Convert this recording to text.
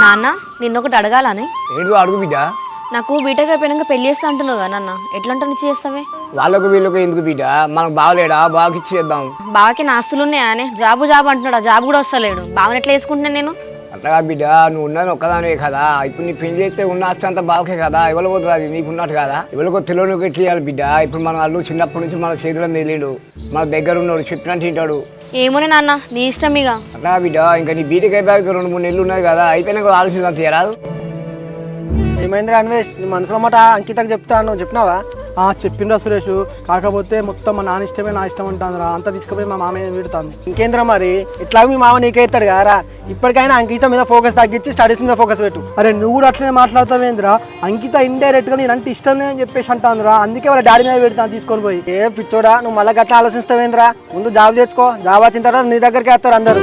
నాన్న నిన్నొకటి అడగాలని. ఏంటి అడుగు బిడ్డ. నాకు బీటెక్ అయిపోయినాక పెళ్లి చేస్తా అంటున్నావు కదా నాన్న, ఎట్లంటా నుంచి చేస్తావే? వాళ్ళకు వీళ్ళకు ఎందుకు బిడ్డ, మనకు బాగలేడా, బాగా ఇచ్చేద్దాం. బావకి నా ఆస్తులు ఉన్నాయా? జాబు అంటున్నాడు, జాబ్ కూడా వస్తలేడు. బావని ఎట్లా వేసుకుంటున్నాను నేను? అట్లాగా బిడ్డ, నువ్వు ఉన్నది ఒక్కదానివే కదా. ఇప్పుడు నీ పెళ్లి చేస్తే ఉన్న ఆస్తి అంతా బావకే కదా, ఎవరు పోతుంది అది నీకు ఉన్నట్టు కదా. ఎవరికో తెలియని ఎట్లా బిడ్డ. ఇప్పుడు మన వాళ్ళు చిన్నప్పటి నుంచి మన చేతులను తెలియడు, మన దగ్గర ఉన్నాడు, చెప్పినట్టు తింటాడు. ఏమోనే నాన్న, నీ ఇష్టం ఇక. అట్లా బిడ్డ, ఇంకా నీ బీటెక్ అయిపోయాక 2-3 నెలలు ఉన్నది కదా, అయిపోయినాక ఆలోచన తీయరాదు. ఏమైందిరా అన్వేష్, నీ మనసులో మాట అంకితకు చెప్తాను, చెప్పినావా? చెప్పిండ్రా సురేష్. కాకపోతే మొత్తం మా నాన్న ఇష్టమే నా ఇష్టం అంటాను. అంతా తీసుకుపోయి మా మామయ్య పెడతాను. ఇంకేంద్రా మరి, ఇట్లా మీ మామ నీకే ఇస్తాడు కదరా. ఇప్పటికైనా అంకిత మీద ఫోకస్ తగ్గించి స్టడీస్ మీద ఫోకస్ పెట్టు. అరే నువ్వు కూడా అట్లనే మాట్లాడతావేంద్రా? అంకిత ఇండైరెక్ట్గా నేనంటే ఇష్టం అని చెప్పేసి అంటానురా. అందుకే వాళ్ళ డాడీ మీద పెడతాను తీసుకొని పోయి. ఏ పిచ్చోడా, నువ్వు మళ్ళీ గట్లా ఆలోచిస్తావేంద్రా? ముందు జాబ్ తెచ్చుకో, జాబ్ వచ్చిన తర్వాత నీ దగ్గరికి వస్తారు అందరు.